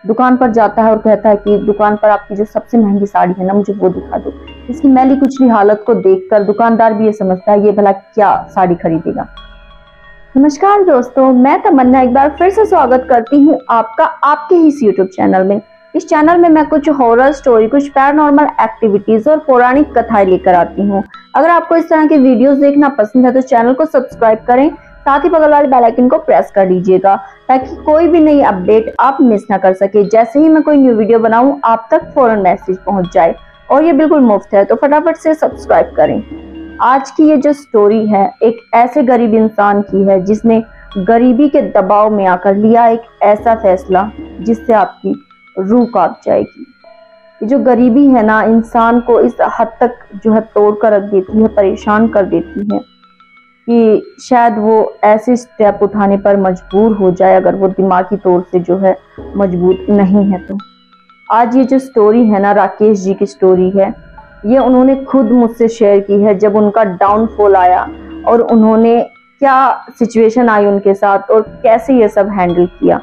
दुकान पर जाता है और कहता है कि दुकान पर आपकी जो सबसे महंगी साड़ी है ना, मुझे वो दिखा दो। इसकी मैली कुचली हालत को देखकर दुकानदार भी ये समझता है ये भला क्या साड़ी खरीदेगा। नमस्कार दोस्तों, मैं तमन्ना एक बार फिर से स्वागत करती हूँ आपका आपके ही इस यूट्यूब चैनल में। इस चैनल में मैं कुछ हॉरर स्टोरी, कुछ पैरानॉर्मल एक्टिविटीज और पौराणिक कथाएं लेकर आती हूँ। अगर आपको इस तरह के वीडियोस देखना पसंद है तो चैनल को सब्सक्राइब करें, साथ ही बगल वाले बेल आइकन को प्रेस कर लीजिएगा ताकि कोई भी नई अपडेट आप मिस ना कर सके। जैसे ही मैं कोई न्यू वीडियो बनाऊं आप तक फौरन मैसेज पहुंच जाए, और ये बिल्कुल मुफ्त है, तो फटाफट से सब्सक्राइब करें। आज की ये जो स्टोरी है एक ऐसे गरीब इंसान की है जिसने गरीबी के दबाव में आकर लिया एक ऐसा फैसला जिससे आपकी रूह कांप जाएगी। ये जो गरीबी है ना, इंसान को इस हद तक जो है तोड़ कर रख देती है, परेशान कर देती है कि शायद वो ऐसे स्टेप उठाने पर मजबूर हो जाए अगर वो दिमागी तौर से जो है मजबूत नहीं है। तो आज ये जो स्टोरी है ना, राकेश जी की स्टोरी है। ये उन्होंने खुद मुझसे शेयर की है जब उनका डाउनफॉल आया और उन्होंने क्या सिचुएशन आई उनके साथ और कैसे ये सब हैंडल किया,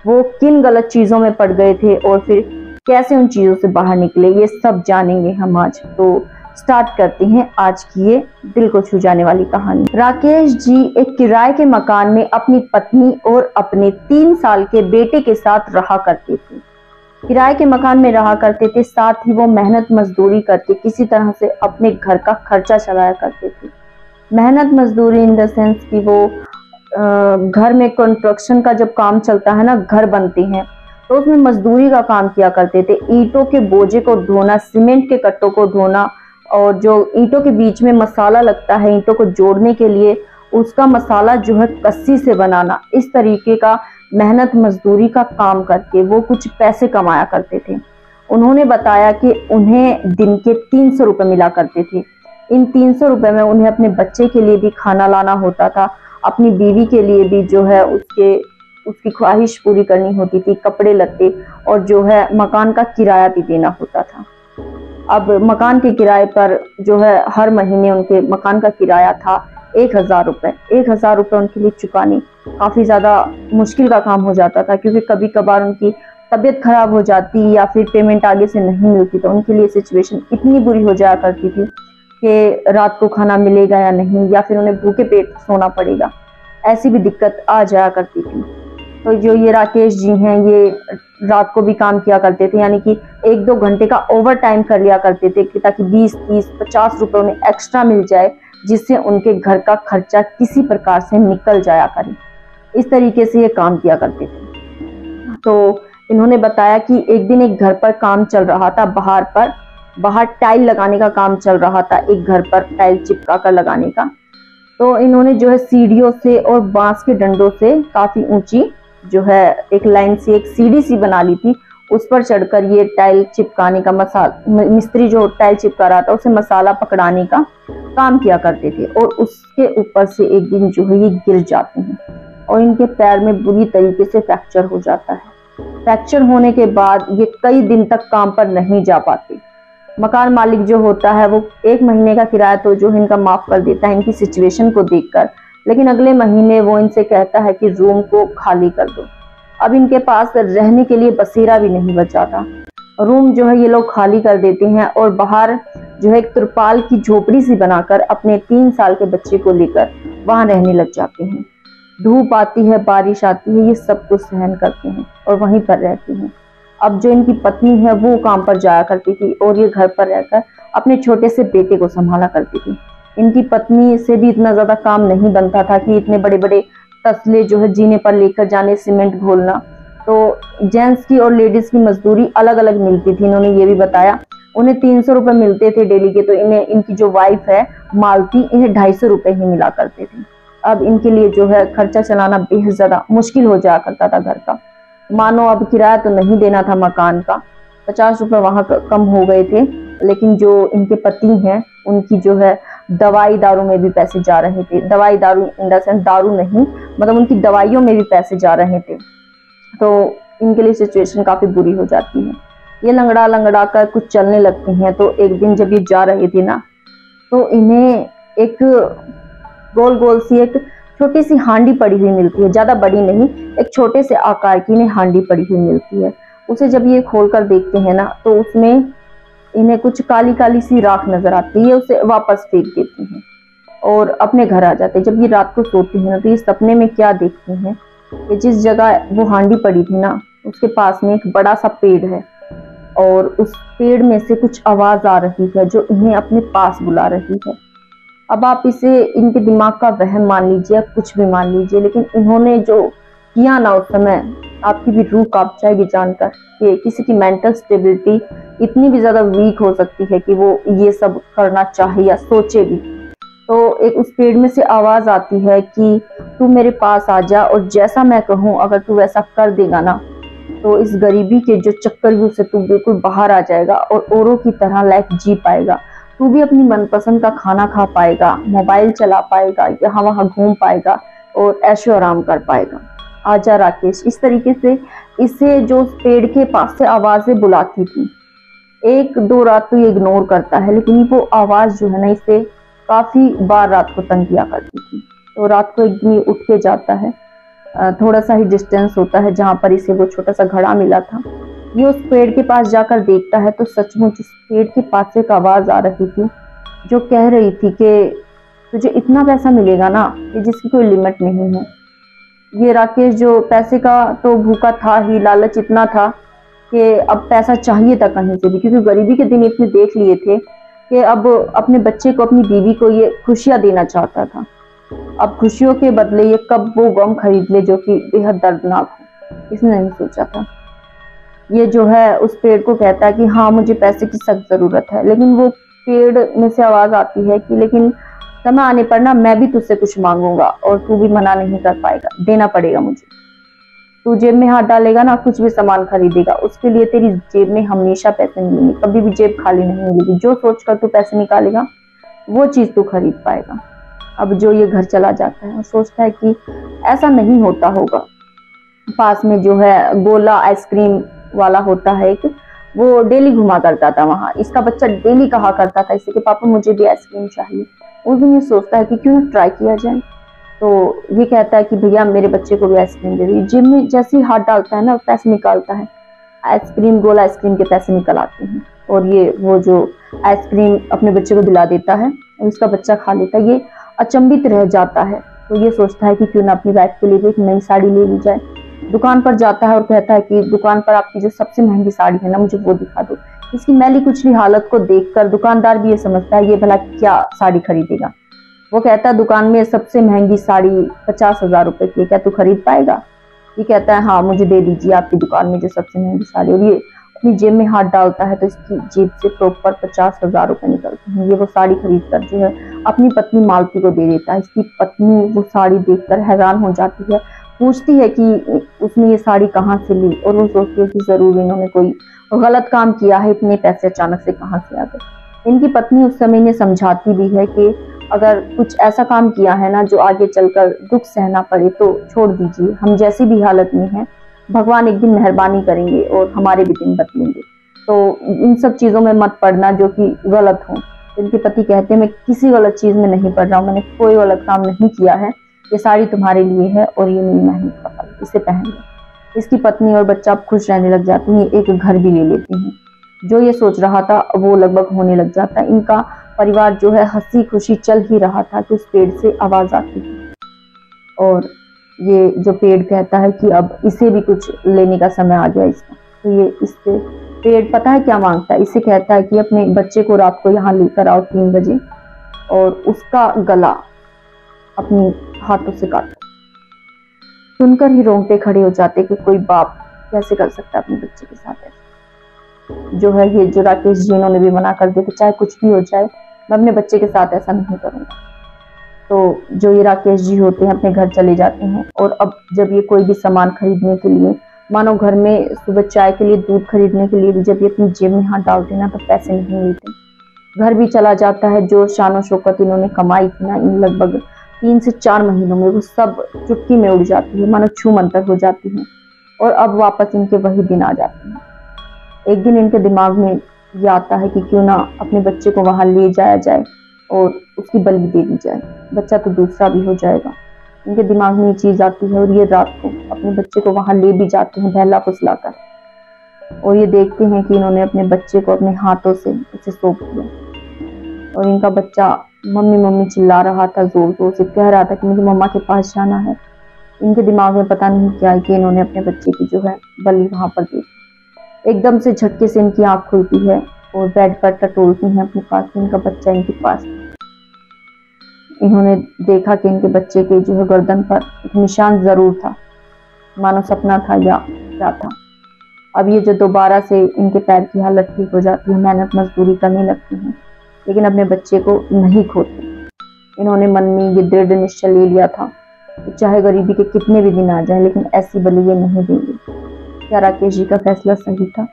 वो किन गलत चीज़ों में पड़ गए थे और फिर कैसे उन चीज़ों से बाहर निकले, ये सब जानेंगे हम आज। तो स्टार्ट करते हैं आज की ये दिल को छू जाने वाली कहानी। राकेश जी एक किराए के मकान में अपनी पत्नी और अपने 3 साल के बेटे के साथ रहा करते थे। किराए के मकान में रहा करते थे, साथ ही वो मेहनत मजदूरी करके किसी तरह से अपने घर का खर्चा चलाया करते थे। मेहनत मजदूरी इन द सेंस कि वो घर में कंस्ट्रक्शन का जब काम चलता है ना, घर बनते हैं, तो उसमें मजदूरी का काम किया करते थे। ईंटों के बोझे को ढोना, सीमेंट के कट्टों को ढोना, और जो ईंटों के बीच में मसाला लगता है ईंटों को जोड़ने के लिए, उसका मसाला जो है कस्सी से बनाना, इस तरीके का मेहनत मजदूरी का काम करके वो कुछ पैसे कमाया करते थे। उन्होंने बताया कि उन्हें दिन के 300 रुपये मिला करते थे। इन 300 रुपये में उन्हें अपने बच्चे के लिए भी खाना लाना होता था, अपनी बीवी के लिए भी जो है उसकी ख्वाहिश पूरी करनी होती थी, कपड़े लत्ते, और जो है मकान का किराया भी देना होता था। अब मकान के किराए पर जो है हर महीने उनके मकान का किराया था 1000 रुपये। 1000 रुपये उनके लिए चुकाने काफ़ी ज़्यादा मुश्किल का काम हो जाता था, क्योंकि कभी कभार उनकी तबीयत खराब हो जाती या फिर पेमेंट आगे से नहीं मिलती, तो उनके लिए सिचुएशन इतनी बुरी हो जाया करती थी कि रात को खाना मिलेगा या नहीं, या फिर उन्हें भूखे पेट सोना पड़ेगा, ऐसी भी दिक्कत आ जाया करती थी। तो जो ये राकेश जी हैं, ये रात को भी काम किया करते थे, यानी कि 1-2 घंटे का ओवर टाइम कर लिया करते थे कि ताकि 20, 30, 50 रुपये उन्हें एक्स्ट्रा मिल जाए, जिससे उनके घर का खर्चा किसी प्रकार से निकल जाया करे। इस तरीके से ये काम किया करते थे। तो इन्होंने बताया कि एक दिन एक घर पर काम चल रहा था, बाहर टाइल लगाने का काम चल रहा था, एक घर पर टाइल चिपका कर लगाने का। तो इन्होंने जो है सीढ़ियों से और बांस के डंडों से काफी ऊंची जो है एक लाइन से एक सीढ़ी सी बना ली थी, उस पर चढ़कर ये टाइल चिपकाने का मिस्त्री जो टाइल चिपका रहा था उसे मसाला पकड़ाने का काम किया करते थे। और उसके ऊपर से एक दिन जो है ये गिर जाते हैं और इनके पैर में बुरी तरीके से फ्रैक्चर हो जाता है। फ्रैक्चर होने के बाद ये कई दिन तक काम पर नहीं जा पाते। मकान मालिक जो होता है वो 1 महीने का किराया तो जो है इनका माफ कर देता है इनकी सिचुएशन को देखकर, लेकिन अगले महीने वो इनसे कहता है कि रूम को खाली कर दो। अब इनके पास रहने के लिए बसेरा भी नहीं बचा था। रूम जो है ये लोग खाली कर देते हैं और बाहर जो है एक तिरपाल की झोपड़ी सी बनाकर अपने 3 साल के बच्चे को लेकर वहां रहने लग जाते हैं। धूप आती है, बारिश आती है, ये सब कुछ सहन करते हैं और वहीं पर रहते हैं। अब जो इनकी पत्नी है वो काम पर जाया करती थी और ये घर पर रहकर अपने छोटे से बेटे को संभाला करती थी। इनकी पत्नी से भी इतना ज्यादा काम नहीं बनता था कि इतने बड़े बड़े तसले जो है जीने पर लेकर जाने, सीमेंट घोलना। तो जेंट्स की और लेडीज की मजदूरी अलग अलग मिलती थी। इन्होंने ये भी बताया उन्हें 300 रुपये मिलते थे डेली के, तो इन्हें इनकी जो वाइफ है मालती, इन्हें 250 रुपये ही मिला करते थे। अब इनके लिए जो है खर्चा चलाना बेहद ज्यादा मुश्किल हो जाया करता था घर का। मानो अब किराया तो नहीं देना था मकान का, 50 रुपये वहां कम हो गए थे, लेकिन जो इनके पति हैं उनकी जो है दवाई दारू में भी पैसे जा रहे थे। दवाई दारू इन द सेंस दारू नहीं, मतलब उनकी दवाइयों में भी पैसे जा रहे थे। तो इनके लिए सिचुएशन काफी बुरी हो जाती है। ये लंगड़ा लंगड़ा कर कुछ चलने लगते हैं। तो एक दिन जब ये जा रहे थे ना, तो इन्हें एक गोल गोल सी एक छोटी सी हांडी पड़ी हुई मिलती है, ज्यादा बड़ी नहीं, एक छोटे से आकार की इन्हें हांडी पड़ी हुई मिलती है। उसे जब ये खोल कर देखते हैं ना तो उसमें इन्हें कुछ काली काली सी राख नजर आती है। ये उसे वापस फेंक देती हैं और अपने घर आ जाते हैं। जब ये रात को सोती है ना तो ये सपने में क्या देखती हैं कि जिस जगह वो हांडी पड़ी थी ना उसके पास में एक बड़ा सा पेड़ है और उस पेड़ में से कुछ आवाज आ रही है जो इन्हें अपने पास बुला रही है। अब आप इसे इनके दिमाग का वहम मान लीजिए या कुछ भी मान लीजिए, लेकिन इन्होंने जो किया ना उस समय, आपकी भी रूह कांप जाएगी जानकर कि किसी की मेंटल स्टेबिलिटी इतनी भी ज्यादा वीक हो सकती है कि वो ये सब करना चाहे या सोचे भी। तो एक उस पेड़ में से आवाज आती है कि तू मेरे पास आ जा और जैसा मैं कहूँ अगर तू वैसा कर देगा ना तो इस गरीबी के जो चक्कर से तू बिल्कुल बाहर आ जाएगा और औरों की तरह लाइफ जी पाएगा। तू भी अपनी मनपसंद का खाना खा पाएगा, मोबाइल चला पाएगा, यहाँ वहाँ घूम पाएगा और ऐशो आराम कर पाएगा। आजा राकेश। इस तरीके से इसे जो पेड़ के पास से आवाजें बुलाती थी, एक दो रात तो ये इग्नोर करता है, लेकिन वो आवाज जो है ना इसे काफी बार रात को तंग किया करती थी। तो रात को एक दिन उठ के जाता है, थोड़ा सा ही डिस्टेंस होता है जहां पर इसे वो छोटा सा घड़ा मिला था। ये उस पेड़ के पास जाकर देखता है तो सचमुच उस पेड़ के पास से एक आवाज आ रही थी जो कह रही थी कि तुझे इतना पैसा मिलेगा ना कि जिसकी कोई लिमिट नहीं है। ये राकेश जो पैसे का तो भूखा था ही, लालच इतना था कि अब पैसा चाहिए था कहीं से भी, क्योंकि गरीबी के दिन इतने देख लिए थे कि अब अपने बच्चे को, अपनी बीवी को ये खुशियां देना चाहता था। अब खुशियों के बदले ये कब वो गम खरीद ले जो कि बेहद दर्दनाक हो, इसने नहीं सोचा था। ये जो है उस पेड़ को कहता है कि हाँ मुझे पैसे की सख्त जरूरत है, लेकिन वो पेड़ में से आवाज आती है कि लेकिन समय आने पर ना मैं भी तुझसे कुछ मांगूंगा और तू भी मना नहीं कर पाएगा, देना पड़ेगा मुझे। तू जेब में हाथ डालेगा ना, कुछ भी सामान खरीदेगा, उसके लिए तेरी जेब में हमेशा पैसे मिलेंगे, कभी भी जेब खाली नहीं मिलेगी। जो सोच कर तू पैसे निकालेगा वो चीज तू खरीद पाएगा। अब जो ये घर चला जाता है, सोचता है कि ऐसा नहीं होता होगा। पास में जो है गोला आइसक्रीम वाला होता है एक, वो डेली घुमा करता था वहां। इसका बच्चा डेली कहा करता था इसे कि पापा मुझे भी आइसक्रीम चाहिए। उस दिन ये सोचता है कि क्यों ना ट्राई किया जाए। तो ये कहता है कि भैया मेरे बच्चे को भी आइसक्रीम दे दीजिए। जिम में जैसे ही हाथ डालता है ना पैसे निकालता है, आइसक्रीम, गोला आइसक्रीम के पैसे निकल आते हैं और ये वो जो आइसक्रीम अपने बच्चे को दिला देता है और इसका बच्चा खा लेता है। ये अचंभित रह जाता है। तो ये सोचता है कि क्यों ना अपनी वाइफ के लिए भी एक नई साड़ी ले ली जाए। दुकान पर जाता है और कहता है कि दुकान पर आपकी जो सबसे महंगी साड़ी है ना मुझे वो दिखा दो। इसकी मैली कुचली हालत को देखकर दुकानदार भी ये समझता है ये भला क्या साड़ी खरीदेगा। वो कहता है दुकान में सबसे महंगी साड़ी 50,000 रुपए की है, क्या तू खरीद पाएगा? ये कहता है हाँ मुझे दे दीजिए आपकी दुकान में जो सबसे महंगी साड़ी। और ये अपनी जेब में हाथ डालता है तो इसकी जेब से प्रॉपर 50,000 रुपए निकलते हैं। ये वो साड़ी खरीद कर जो है अपनी पत्नी मालती को दे देता है। इसकी पत्नी वो साड़ी देखकर हैरान हो जाती है, पूछती है कि उसने ये साड़ी कहाँ से ली, और वो सोचती है कि जरूर इन्होंने कोई गलत काम किया है, इतने पैसे अचानक से कहाँ से आ गए। इनकी पत्नी उस समय इन्हें समझाती भी है कि अगर कुछ ऐसा काम किया है ना जो आगे चलकर दुख सहना पड़े तो छोड़ दीजिए, हम जैसी भी हालत में हैं भगवान एक दिन मेहरबानी करेंगे और हमारे भी दिन बदलेंगे। तो इन सब चीजों में मत पड़ना जो कि गलत हो। इनके पति कहते हैं मैं किसी गलत चीज में नहीं पड़ रहा हूँ, मैंने कोई गलत काम नहीं किया है, ये साड़ी तुम्हारे लिए है और ये मेरी मेहनत का फल, इसे पहन लो। इसकी पत्नी और बच्चा खुश रहने लग जाते हैं, एक घर भी ले लेते हैं। जो ये सोच रहा था वो लगभग होने लग जाता है। इनका परिवार जो है हंसी खुशी चल ही रहा था कि उस पेड़ से आवाज आती थी और ये जो पेड़ कहता है कि अब इसे भी कुछ लेने का समय आ गया इसका। तो ये इससे पेड़ पता है क्या मांगता है, इसे कहता है कि अपने बच्चे को रात को यहाँ लेकर आओ 3 बजे और उसका गला अपनी हाथों से काटो। सुनकर ही रोंगटे खड़े हो जाते कि कोई बाप कैसे कर सकता है अपने बच्चे के साथ ऐसा। जो है ये जो राकेश जी इन्होंने भी मना कर दिया कि चाहे कुछ भी हो जाए मैं अपने बच्चे के साथ ऐसा नहीं करूंगा। तो जो ये राकेश जी होते हैं अपने घर चले जाते हैं और अब जब ये कोई भी सामान खरीदने के लिए, मानो घर में सुबह चाय के लिए दूध खरीदने के लिए भी जब ये अपनी जेब में हाथ डालते हैं ना तो पैसे नहीं मिलते। घर भी चला जाता है। जो शानो शौकत इन्होंने कमाई थी ना इन लगभग 3 से 4 महीनों में वो सब चुटकी में उड़ जाती है, मानो छू मंतर हो जाती है और अब वापस इनके वही दिन आ जाते हैं। एक दिन इनके दिमाग में ये आता है कि क्यों ना अपने बच्चे को वहां ले जाया जाए और उसकी बलि दे दी जाए, बच्चा तो दूसरा भी हो जाएगा। इनके दिमाग में ये चीज आती है और ये रात को अपने बच्चे को वहां ले भी जाते हैं बहला फुसलाकर। और ये देखते हैं कि इन्होंने अपने बच्चे को अपने हाथों से उसे सौंप दिया और इनका बच्चा मम्मी मम्मी चिल्ला रहा था, जोर जोर से कह रहा था कि मुझे मम्मा के पास जाना है। इनके दिमाग में पता नहीं क्या है कि इन्होंने अपने बच्चे की जो है बलि वहां पर देखी। एकदम से झटके से इनकी आंख खुलती है और बेड पर टटोलती हैं अपने पास, इनका बच्चा इनके पास। इन्होंने देखा कि इनके बच्चे के जो है गर्दन पर एक निशान जरूर था, मानो सपना था या क्या था। अब ये जो दोबारा से इनके पैर की हालत ठीक हो जाती है, मेहनत मजदूरी करने लगती हैं, लेकिन अपने बच्चे को नहीं खोते। इन्होंने मन में ये दृढ़ निश्चय ले लिया था कि चाहे गरीबी के कितने भी दिन आ जाएं, लेकिन ऐसी बलि ये नहीं देंगे। क्या राकेश जी का फैसला सही था?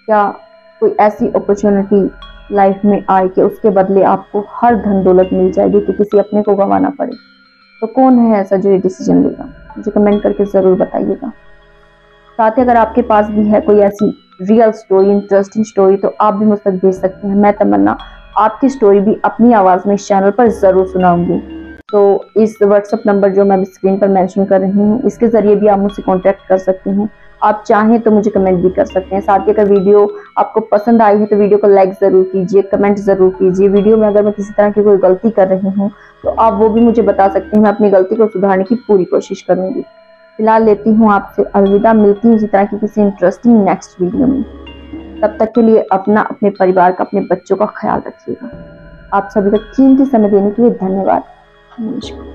क्या कोई ऐसी अपॉर्चुनिटी लाइफ में आए कि उसके बदले आपको हर धन दौलत मिल जाएगी कि किसी अपने को गंवाना पड़े? तो कौन है ऐसा जो ये डिसीजन लेगा? मुझे कमेंट करके जरूर बताइएगा। साथ ही अगर आपके पास भी है कोई ऐसी रियल स्टोरी, इंटरेस्टिंग स्टोरी, तो आप भी मुझ तक भेज सकते हैं। मैं तमन्ना आपकी स्टोरी भी अपनी आवाज में इस चैनल पर जरूर सुनाऊंगी। तो इस व्हाट्सएप नंबर जो मैं स्क्रीन पर मेंशन कर रही हूँ, इसके जरिए भी आप मुझसे कांटेक्ट कर सकते हैं। आप चाहें तो मुझे कमेंट भी कर सकते हैं। साथ ही अगर वीडियो आपको पसंद आई है तो वीडियो को लाइक जरूर कीजिए, कमेंट जरूर कीजिए। वीडियो में अगर मैं किसी तरह की कोई गलती कर रही हूँ तो आप वो भी मुझे बता सकते हैं, मैं अपनी गलती को सुधारने की पूरी कोशिश करूंगी। फिलहाल लेती हूँ आपसे अलविदा, मिलती हूँ इसी तरह की किसी इंटरेस्टिंग नेक्स्ट वीडियो में। तब तक के लिए अपना, अपने परिवार का, अपने बच्चों का ख्याल रखिएगा। आप सभी का कीमती समय देने के लिए धन्यवाद। नमस्कार।